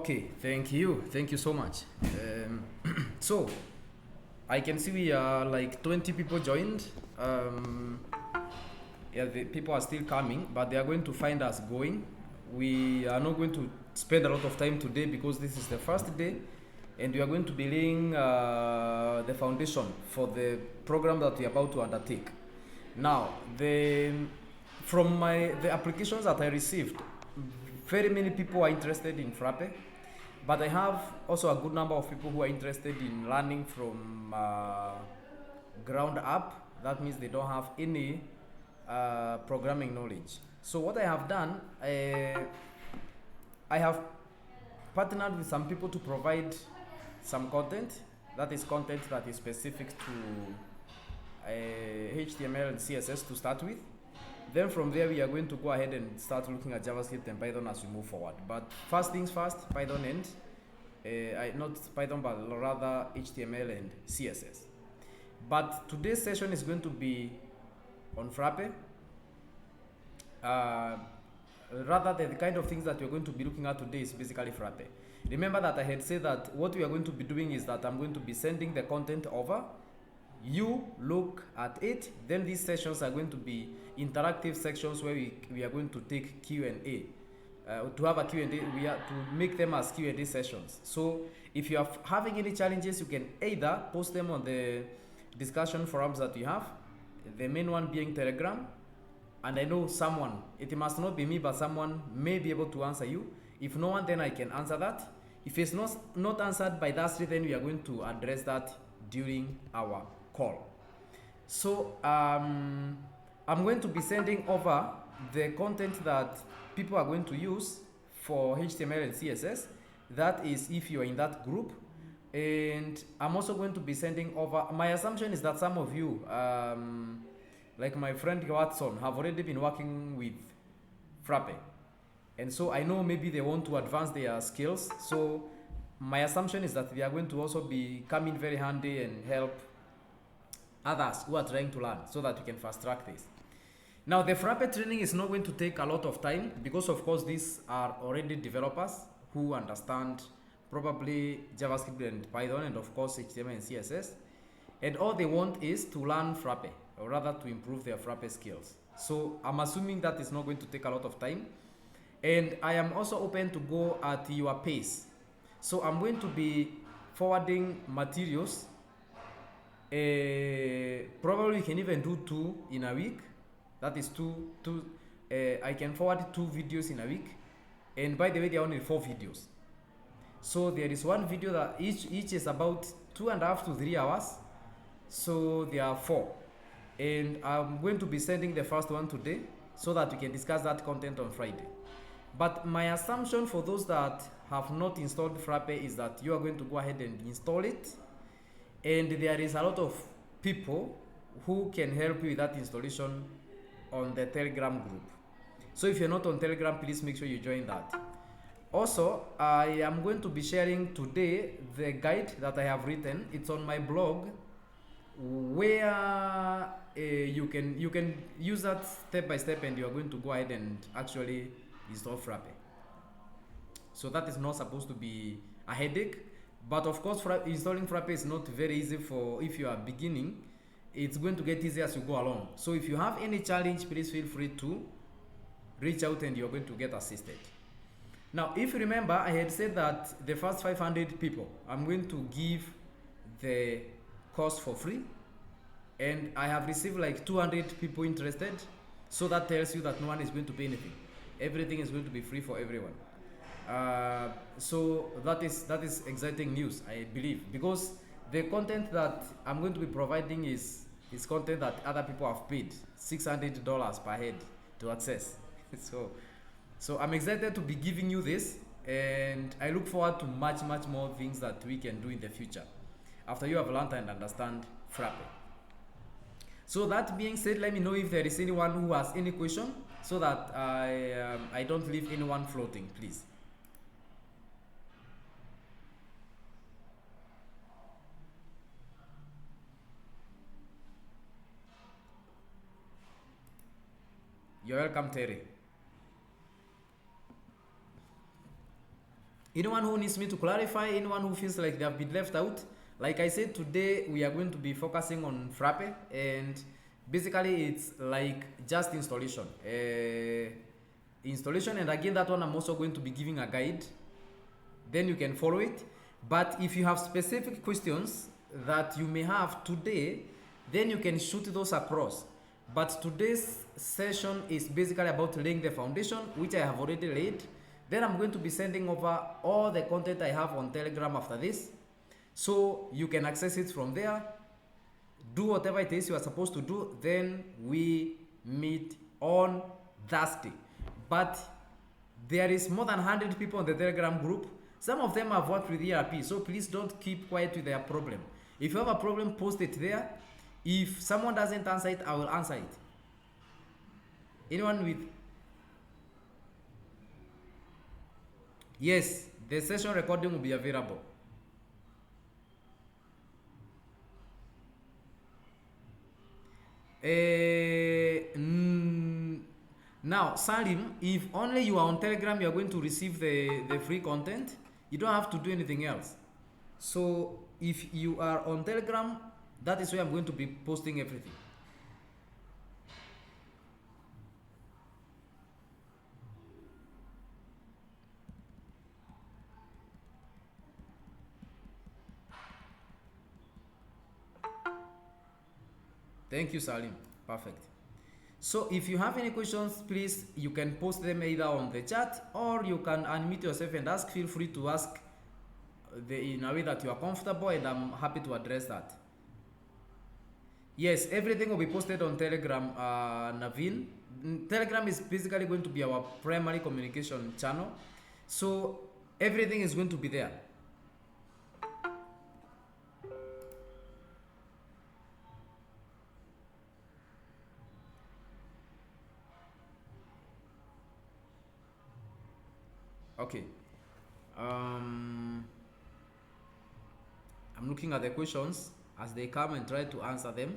Okay, thank you so much. So I can see we are like 20 people joined. Yeah, the people are still coming, but they are going to find us going. We are not going to spend a lot of time today because this is the first day, and we are going to be laying the foundation for the program that we are about to undertake. Now, the applications that I received, very many people are interested in Frappe, but I have also a good number of people who are interested in learning from ground up. That means they don't have any programming knowledge. So what I have done, I have partnered with some people to provide some content. That is content that is specific to HTML and CSS to start with. Then from there we are going to go ahead and start looking at JavaScript and Python as we move forward. But first things first, Python and not Python but rather HTML and CSS. But today's session is going to be on Frappe. Rather the kind of things that we're going to be looking at today is basically Frappe. Remember that I had said that what we are going to be doing is that I'm going to be sending the content over. You look at it, then these sessions are going to be interactive sections where we are going to take Q&A. To have a Q&A, we are to make them as Q&A sessions. So if you are having any challenges, you can either post them on the discussion forums that you have, the main one being Telegram, and I know someone, it must not be me, but someone may be able to answer you. If no one, then I can answer that. If it's not answered by that, then we are going to address that during our call. So I'm going to be sending over the content that people are going to use for HTML and CSS. That is if you are in that group. And I'm also going to be sending over, my assumption is that some of you, like my friend Watson, have already been working with Frappe. And so I know maybe they want to advance their skills. So my assumption is that they are going to also be coming very handy and help others who are trying to learn so that we can fast track this. Now the Frappe training is not going to take a lot of time because of course these are already developers who understand probably JavaScript and Python and of course HTML and CSS. And all they want is to learn Frappe, or rather to improve their Frappe skills. So I'm assuming that is not going to take a lot of time. And I am also open to go at your pace. So I'm going to be forwarding materials. Probably you can even do 2 in a week. That is I can forward 2 videos in a week. And by the way, there are only 4 videos. So there is one video that each is about 2.5 to 3 hours. So there are 4. And I'm going to be sending the first one today so that we can discuss that content on Friday. But my assumption for those that have not installed Frappe is that you are going to go ahead and install it. And there is a lot of people who can help you with that installation on the Telegram group. So if you're not on Telegram, please make sure you join that. Also, I am going to be sharing today the guide that I have written. It's on my blog where you can use that step by step and you are going to go ahead and actually install Frappe. So that is not supposed to be a headache. But of course, installing Frappe is not very easy for if you are beginning. It's going to get easier as you go along. So if you have any challenge, please feel free to reach out and you're going to get assisted. Now, if you remember, I had said that the first 500 people, I'm going to give the course for free. And I have received like 200 people interested. So that tells you that no one is going to pay anything. Everything is going to be free for everyone. So that is exciting news, I believe, because the content that I'm going to be providing is content that other people have paid $600 per head to access. So I'm excited to be giving you this, and I look forward to much more things that we can do in the future after you have learned and understand Frappe. So that being said, let me know if there is anyone who has any question so that I don't leave anyone floating, please. You're welcome, Terry. Anyone who needs me to clarify, anyone who feels like they have been left out, like I said, today we are going to be focusing on Frappe, and basically it's like just installation. Installation, and again, that one I'm also going to be giving a guide, then you can follow it. But if you have specific questions that you may have today, then you can shoot those across. But today's session is basically about laying the foundation, which I have already laid. Then I'm going to be sending over all the content I have on Telegram after this, so you can access it from there. Do whatever it is you are supposed to do. Then we meet on Thursday. But there is more than 100 people on the Telegram group. Some of them have worked with ERP, so please don't keep quiet with their problem. If you have a problem, post it there. If someone doesn't answer it, I will answer it. Anyone with... Yes, the session recording will be available. Now, Salim, if only you are on Telegram, you are going to receive the free content. You don't have to do anything else. So, if you are on Telegram, that is where I'm going to be posting everything. Thank you, Salim. Perfect. So if you have any questions, please, you can post them either on the chat or you can unmute yourself and ask. Feel free to ask in a way that you are comfortable, and I'm happy to address that. Yes, everything will be posted on Telegram, Naveen. Telegram is basically going to be our primary communication channel. So everything is going to be there. Okay. I'm looking at the questions as they come and try to answer them.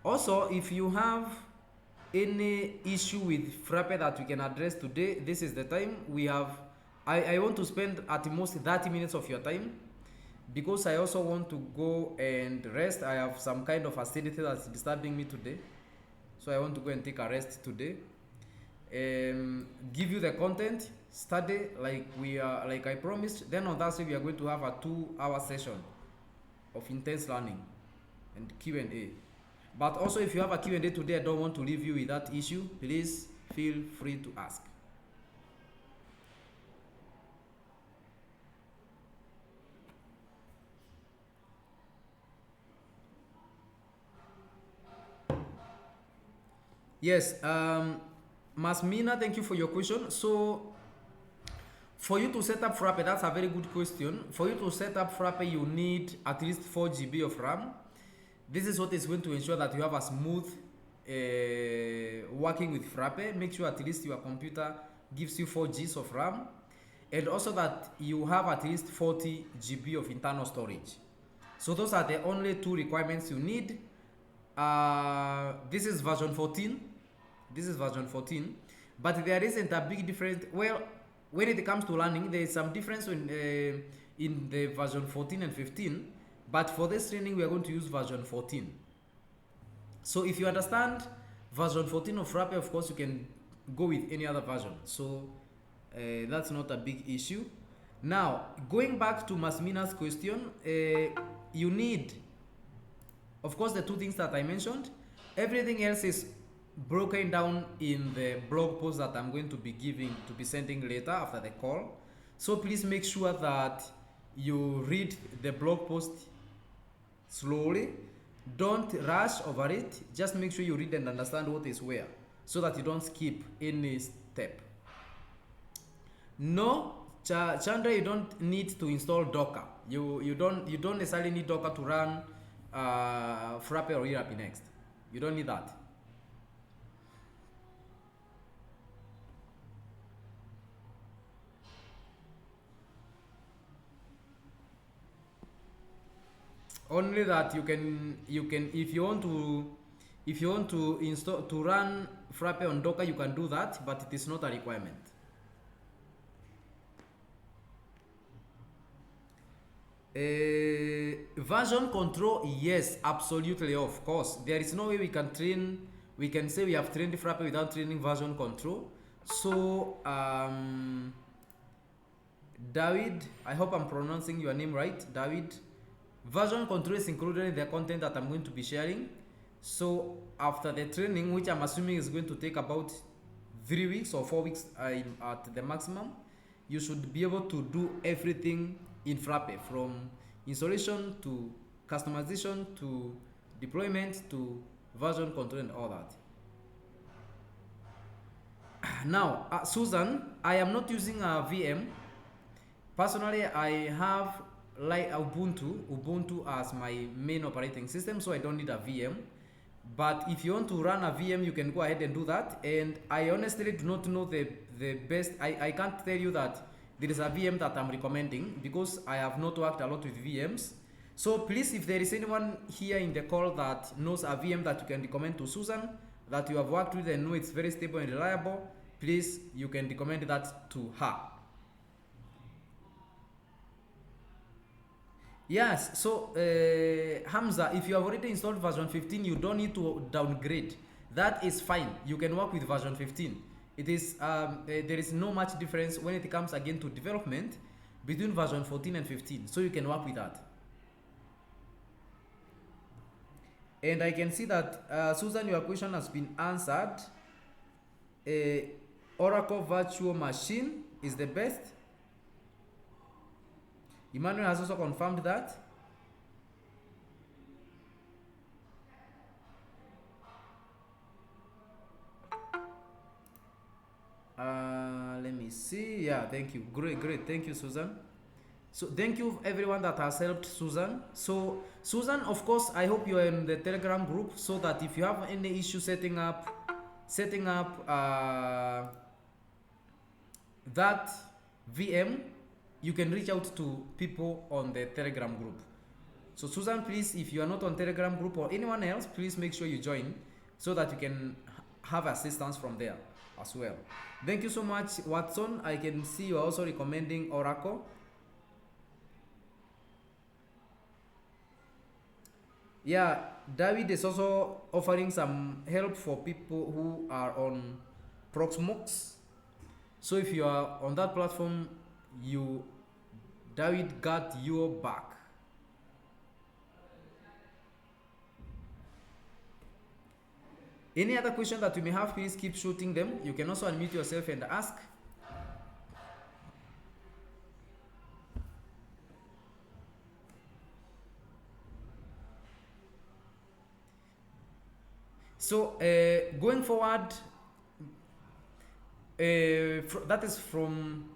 Also, if you have any issue with Frappe that we can address today, this is the time. We have, I want to spend at most 30 minutes of your time, because I also want to go and rest. I have some kind of acidity that's disturbing me today, so I want to go and take a rest today. Give you the content, study like I promised. Then on Thursday we are going to have a 2-hour session of intense learning and Q&A. But also, if you have a Q&A today, I don't want to leave you with that issue. Please feel free to ask. Yes, Masmina, thank you for your question. So, for you to set up Frappe, that's a very good question. For you to set up Frappe, you need at least 4 GB of RAM. This is what is going to ensure that you have a smooth working with Frappe. Make sure at least your computer gives you 4 GB of RAM, and also that you have at least 40 GB of internal storage. So those are the only 2 requirements you need. This is version 14. This is version 14, but there isn't a big difference. Well, when it comes to learning, there is some difference in the version 14 and 15, but for this training we are going to use version 14. So if you understand version 14 of Frappe, of course you can go with any other version, so that's not a big issue. Now, going back to Masmina's question, you need, of course, the 2 things that I mentioned. Everything else is broken down in the blog post that I'm going to be sending later after the call. So please make sure that you read the blog post slowly. Don't rush over it. Just make sure you read and understand what is where, so that you don't skip any step. No, Chandra, you don't need to install Docker. You don't necessarily need Docker to run Frappe or ERP Next. You don't need that. Only that you can if you want to install to run Frappe on Docker, you can do that, but it is not a requirement. Version control, yes, absolutely, of course. There is no way we can train, we can say we have trained Frappe without training version control. So, David, I hope I'm pronouncing your name right, David. Version control is included in the content that I'm going to be sharing. So, after the training, which I'm assuming is going to take about 3 weeks or 4 weeks at the maximum, you should be able to do everything in Frappe, from installation to customization to deployment to version control and all that. Now, Susan, I am not using a VM. Personally, I have like Ubuntu as my main operating system, so I don't need a VM. But if you want to run a VM, you can go ahead and do that. And I honestly do not know the best. I can't tell you that there is a VM that I'm recommending, because I have not worked a lot with VMs. So please, if there is anyone here in the call that knows a VM that you can recommend to Susan, that you have worked with and know it's very stable and reliable, please, you can recommend that to her. Yes, so Hamza, if you have already installed version 15, you don't need to downgrade. That is fine. You can work with version 15. It is there is no much difference when it comes again to development between version 14 and 15. So you can work with that. And I can see that Susan, your question has been answered. Oracle Virtual Machine is the best. Emmanuel has also confirmed that. Let me see. Yeah, thank you. Great. Thank you, Susan. So thank you everyone that has helped Susan. So Susan, of course, I hope you are in the Telegram group, so that if you have any issue setting up that VM, you can reach out to people on the Telegram group. So Susan, please, if you are not on Telegram group, or anyone else, please make sure you join, so that you can have assistance from there as well. Thank you so much, Watson. I can see you are also recommending Oracle. Yeah, David is also offering some help for people who are on Proxmox. So if you are on that platform, David got your back. Any other question that you may have, please keep shooting them. You can also unmute yourself and ask. So going forward, that is from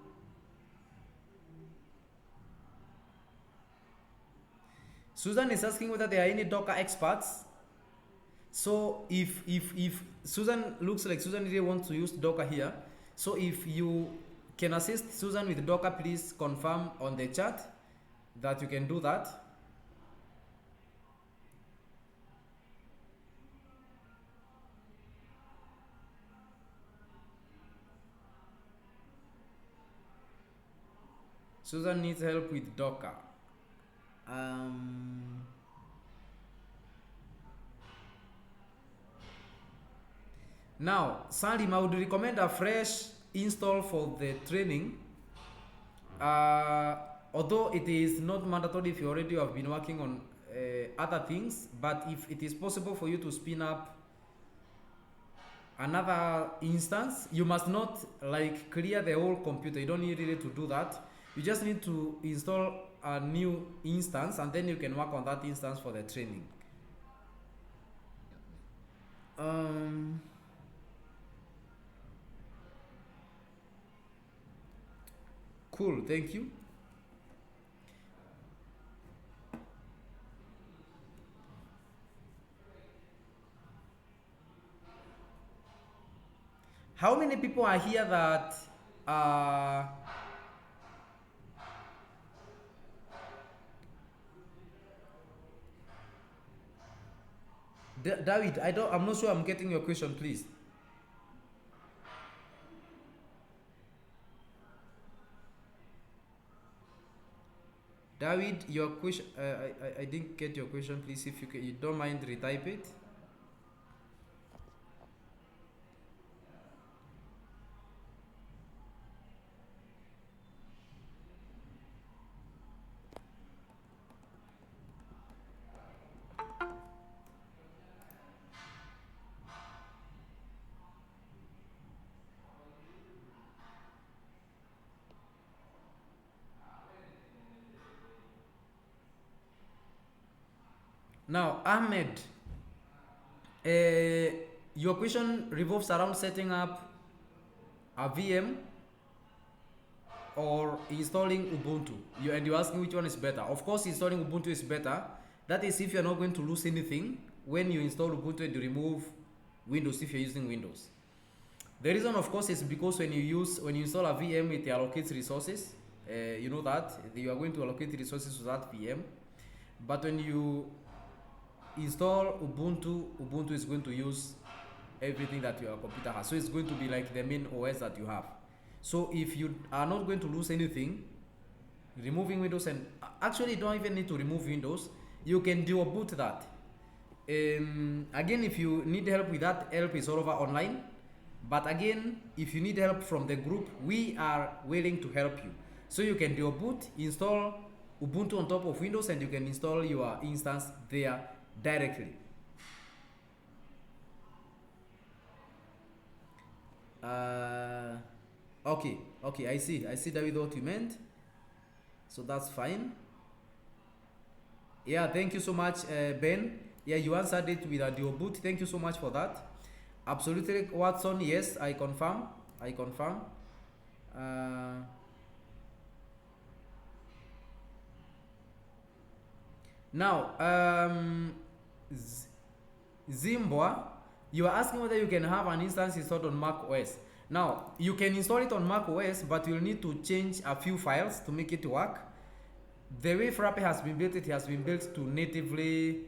Susan is asking whether there are any Docker experts. So if Susan, looks like Susan really wants to use Docker here. So if you can assist Susan with Docker, please confirm on the chat that you can do that. Susan needs help with Docker. Now, Salim, I would recommend a fresh install for the training. Although it is not mandatory if you already have been working on other things, but if it is possible for you to spin up another instance, you must not like clear the whole computer. You don't need really to do that. You just need to install a new instance, and then you can work on that instance for the training. Cool, thank you. How many people are here that David, I'm not sure I'm getting your question, please. David, your question, I didn't get your question. Please, if you don't mind, retype it. Now, Ahmed, your question revolves around setting up a VM or installing Ubuntu. And you're asking which one is better. Of course, installing Ubuntu is better. That is if you're not going to lose anything when you install Ubuntu and you remove Windows if you're using Windows. The reason, of course, is because when you install a VM, it allocates resources. You know that you are going to allocate resources to that VM. But when you install Ubuntu is going to use everything that your computer has. So it's going to be like the main OS that you have. So if you are not going to lose anything, removing Windows, and actually you don't even need to remove Windows, you can boot that. Again, if you need help with that, help is all over online. But again, if you need help from the group, we are willing to help you. So you can boot, install Ubuntu on top of Windows, and you can install your instance there directly. Okay, I see David what you meant, so that's fine. Yeah, thank you so much, Ben. Yeah, you answered it with a boot. Thank you so much for that. Absolutely, Watson. Yes, I confirm. Now, Zimbwa, you are asking whether you can have an instance installed on Mac OS. Now, you can install it on Mac OS, but you'll need to change a few files to make it work. The way Frappe has been built, it has been built to natively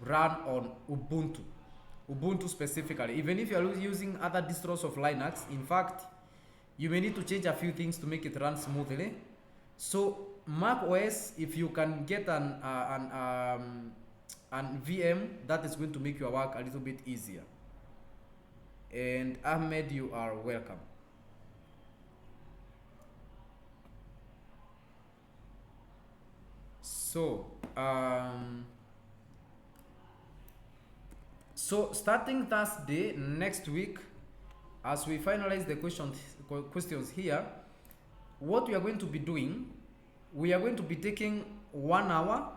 run on Ubuntu specifically. Even if you're using other distros of Linux, in fact, you may need to change a few things to make it run smoothly. So Mac OS, if you can get an VM, that is going to make your work a little bit easier. And Ahmed, you are welcome. So starting Thursday next week, as we finalize the questions here, what we are going to be doing, we are going to be taking 1 hour,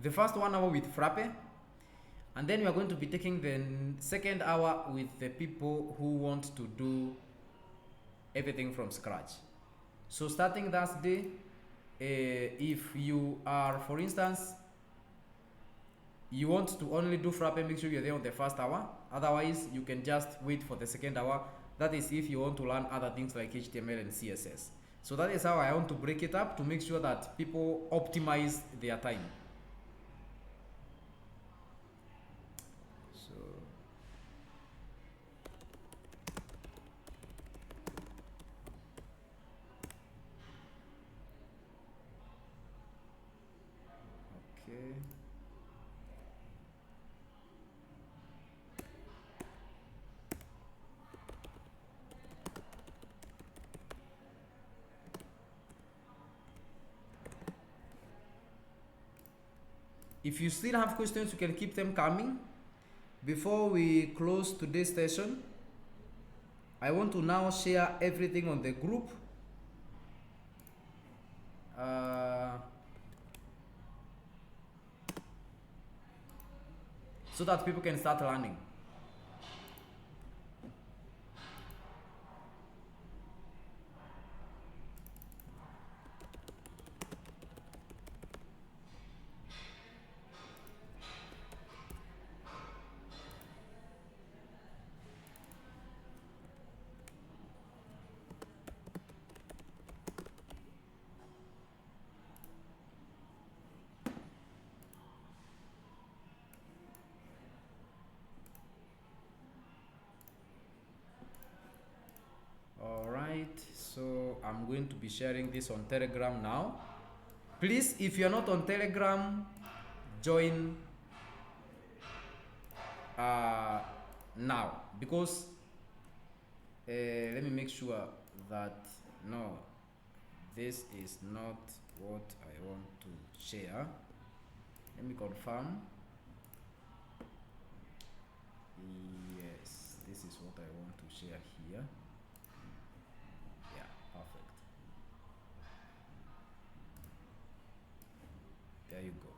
the first 1 hour with Frappe, and then we are going to be taking the second hour with the people who want to do everything from scratch. So starting Thursday, if you are, for instance, you want to only do Frappe, make sure you're there on the first hour. Otherwise, you can just wait for the second hour. That is if you want to learn other things like HTML and CSS. So that is how I want to break it up to make sure that people optimize their time. If you still have questions, you can keep them coming. Before we close today's session, I want to now share everything on the group. So that people can start learning. So I'm going to be sharing this on Telegram now. Please, if you're not on Telegram, join now, because let me make sure that no, this is not what I want to share. Let me confirm. Yes, this is what I want to share here. Yeah, perfect. There you go.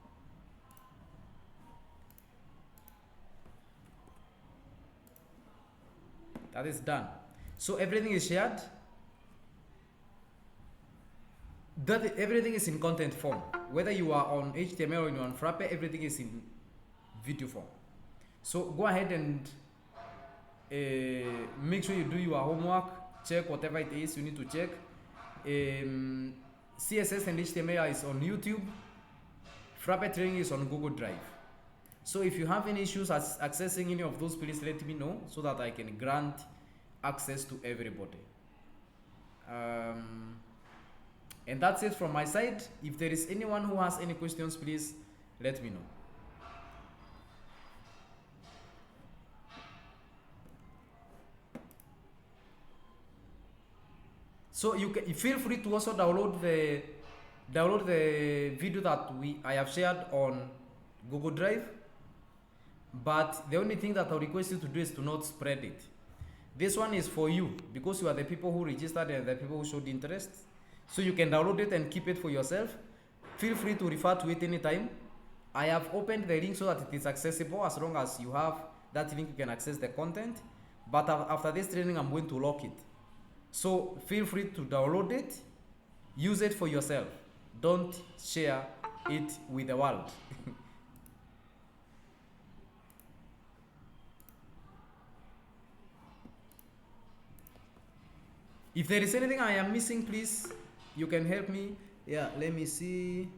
That is done. So everything is shared. That everything is in content form. Whether you are on HTML or you're on Frappe, everything is in video form. So go ahead and make sure you do your homework, check whatever it is you need to check. CSS and HTML is on YouTube. Frappe training is on Google Drive. So if you have any issues accessing any of those, please let me know so that I can grant access to everybody. And that's it from my side. If there is anyone who has any questions, please let me know. So you feel free to also download the video that I have shared on Google Drive. But the only thing that I'll request you to do is to not spread it. This one is for you because you are the people who registered and the people who showed interest. So you can download it and keep it for yourself. Feel free to refer to it anytime. I have opened the link so that it is accessible. As long as you have that link, you can access the content. But after this training, I'm going to lock it. So feel free to download it, use it for yourself. Don't share it with the world. If there is anything I am missing, please, you can help me. Yeah, let me see.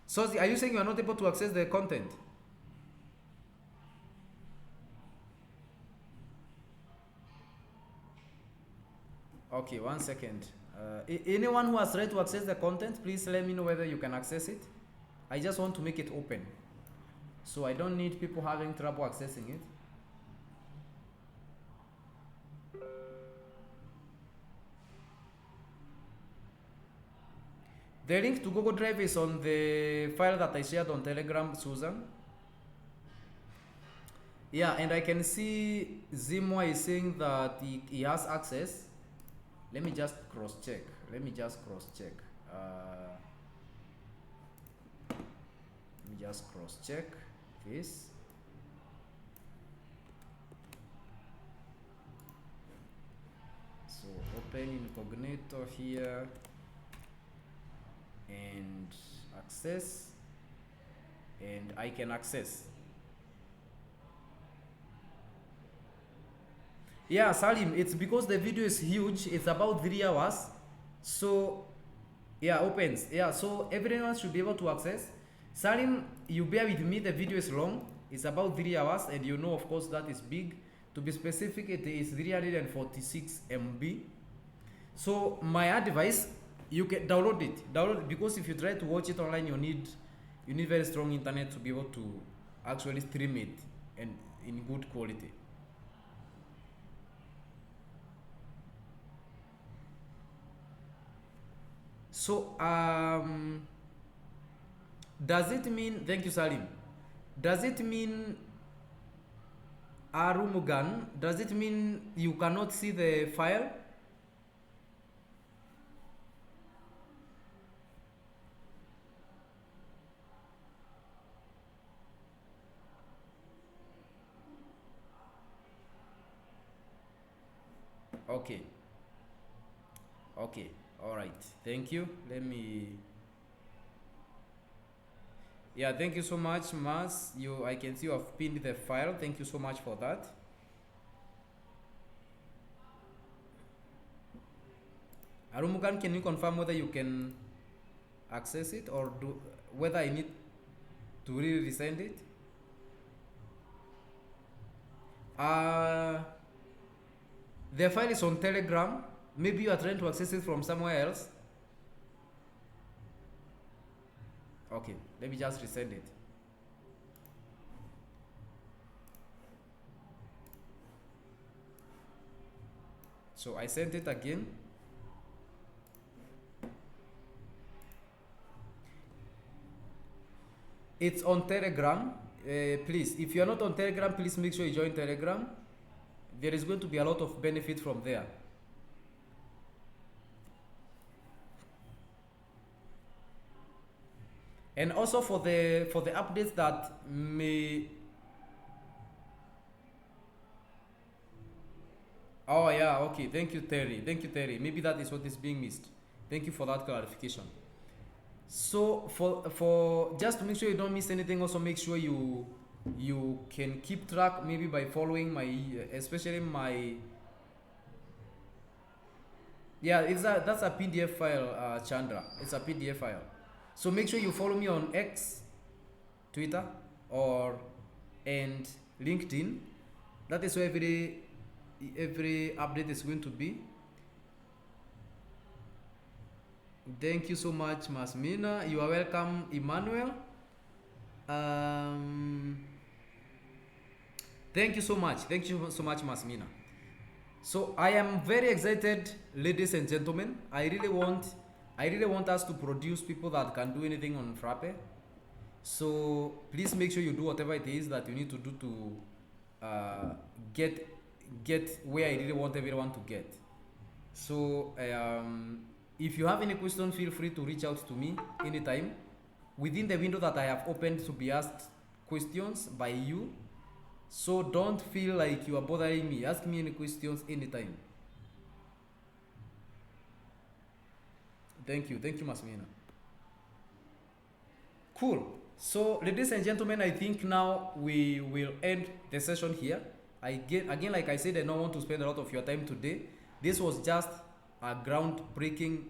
So are you saying you are not able to access the content? Okay, 1 second. Anyone who has tried to access the content, please let me know whether you can access it. I just want to make it open, so I don't need people having trouble accessing it. The link to Google Drive is on the file that I shared on Telegram, Susan. Yeah, and I can see Zimwa is saying that he has access. Let me just cross check. Let me just cross check this. So open incognito here and access, and I can access. Yeah, Salim, it's because the video is huge. It's about 3 hours. So yeah, opens. Yeah, so everyone should be able to access. Salim, you bear with me, the video is long. It's about 3 hours, and you know, of course, that is big. To be specific, it is 346 MB. So my advice, you can download it. Because if you try to watch it online, you need very strong internet to be able to actually stream it and in good quality. So does it mean, thank you Salim, does it mean Arumugan, does it mean you cannot see the file? Okay, all right, thank you. Let me, yeah, thank you so much, Mas. I can see you have pinned the file. Thank you so much for that. Arumugan, can you confirm whether you can access it or whether I need to really resend it? Uh, the file is on Telegram. Maybe you are trying to access it from somewhere else. Okay, let me just resend it. So I sent it again. It's on Telegram. Please, if you are not on Telegram, please make sure you join Telegram. There is going to be a lot of benefit from there. And also for the updates that may. Oh yeah, okay. Thank you, Terry. Thank you, Terry. Maybe that is what is being missed. Thank you for that clarification. So for just to make sure you don't miss anything, also make sure you can keep track maybe by following my, especially my. Yeah, that's a PDF file, Chandra. It's a PDF file. So make sure you follow me on X, Twitter, and LinkedIn. That is where every update is going to be. Thank you so much, Masmina. You are welcome, Emmanuel. Thank you so much. Thank you so much, Masmina. So I am very excited, ladies and gentlemen. I really want us to produce people that can do anything on Frappe. So please make sure you do whatever it is that you need to do to get where I really want everyone to get. So if you have any question, feel free to reach out to me anytime within the window that I have opened to be asked questions by you. So don't feel like you are bothering me. Ask me any questions anytime. Thank you, Masmina. Cool. So, ladies and gentlemen, I think now we will end the session here. Again, like I said, I don't want to spend a lot of your time today. This was just a groundbreaking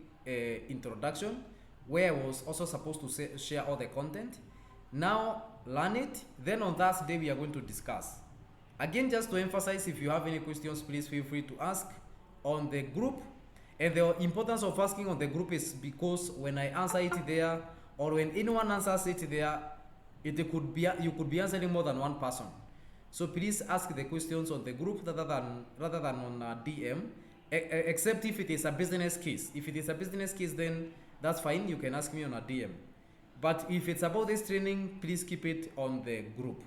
introduction where I was also supposed to share all the content. Now, learn it. Then on Thursday, we are going to discuss. Again, just to emphasize, if you have any questions, please feel free to ask on the group. And the importance of asking on the group is because when I answer it there, or when anyone answers it there, you could be answering more than one person. So please ask the questions on the group rather than on DM, except if it is a business case. If it is a business case, then that's fine. You can ask me on a DM. But if it's about this training, please keep it on the group.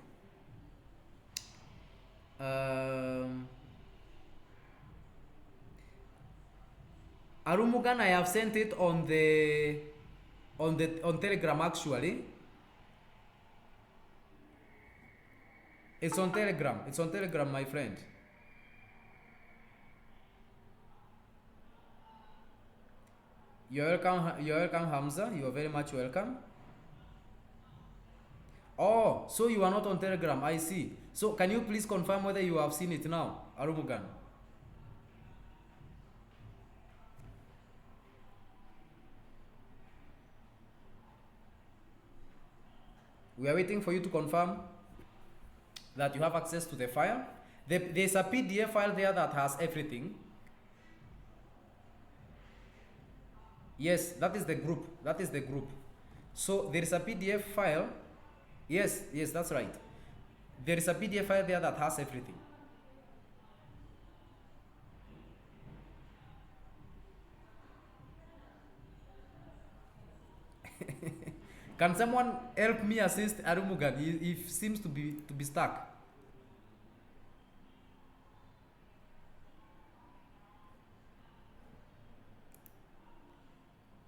Arumugan, I have sent it on Telegram actually. It's on Telegram. It's on Telegram, my friend. You're welcome, Hamza. You are very much welcome. Oh, so you are not on Telegram. I see. So can you please confirm whether you have seen it now, Arumugan? We are waiting for you to confirm that you have access to the file. There's a PDF file there that has everything. Yes, that is the group. That is the group. So there is a PDF file. Yes, that's right. There is a PDF file there that has everything. Can someone help me assist Arumugan? He seems to be stuck.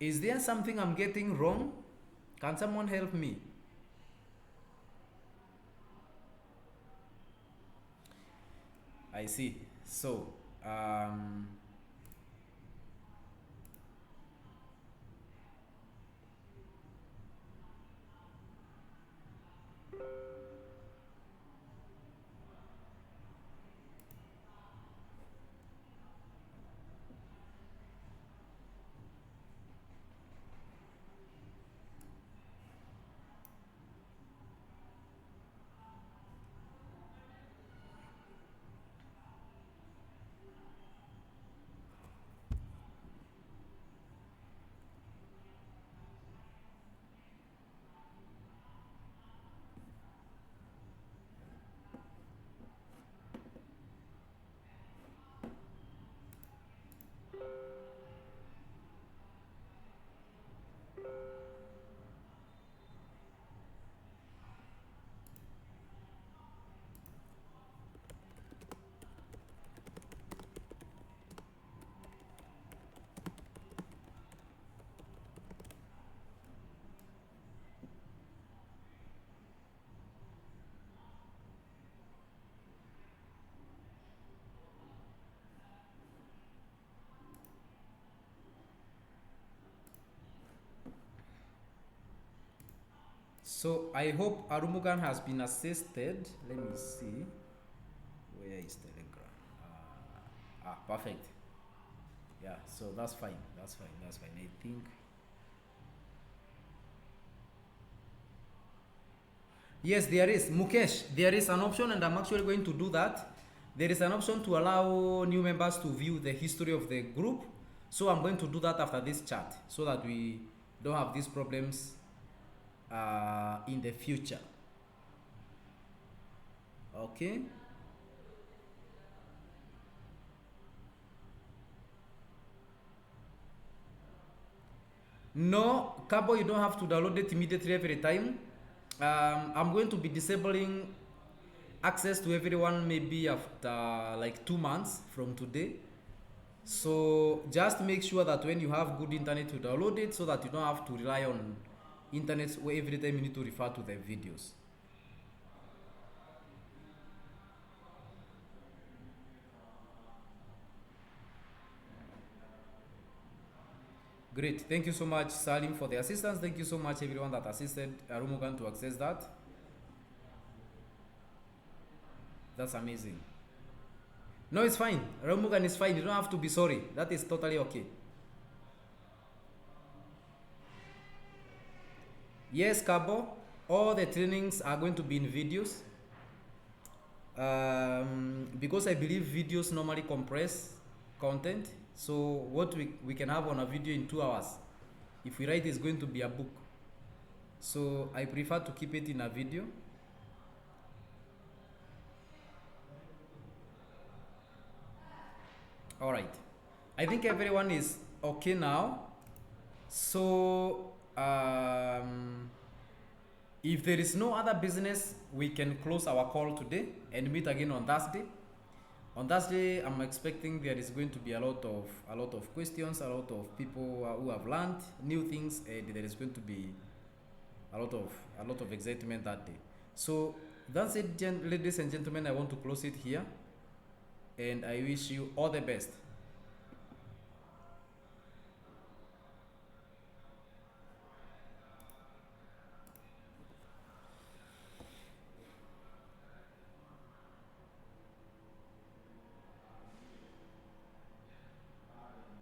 Is there something I'm getting wrong? Can someone help me? I see. So, So I hope Arumugan has been assisted. Let me see. Where is Telegram? Perfect. Yeah, so that's fine. That's fine. That's fine. I think. Yes, there is. Mukesh, there is an option, and I'm actually going to do that. There is an option to allow new members to view the history of the group. So I'm going to do that after this chat so that we don't have these problems in the future. Okay. No, Cabo, you don't have to download it immediately every time. I'm going to be disabling access to everyone maybe after like 2 months from today. So just make sure that when you have good internet, you download it so that you don't have to rely on internet where every time you need to refer to the videos. Great. Thank you so much, Salim, for the assistance. Thank you so much, everyone that assisted Arumugan to access that. That's amazing. No, it's fine. Arumugan is fine. You don't have to be sorry. That is totally okay. Yes, Cabo. All the trainings are going to be in videos. Because I believe videos normally compress content. So what we can have on a video in 2 hours, if we write, is going to be a book. So I prefer to keep it in a video. All right. I think everyone is okay now. So if there is no other business, we can close our call today and meet again on Thursday. On Thursday, I'm expecting there is going to be a lot of questions, a lot of people who have learned new things, and there is going to be a lot of excitement that day. So that's it, ladies and gentlemen. I want to close it here, and I wish you all the best.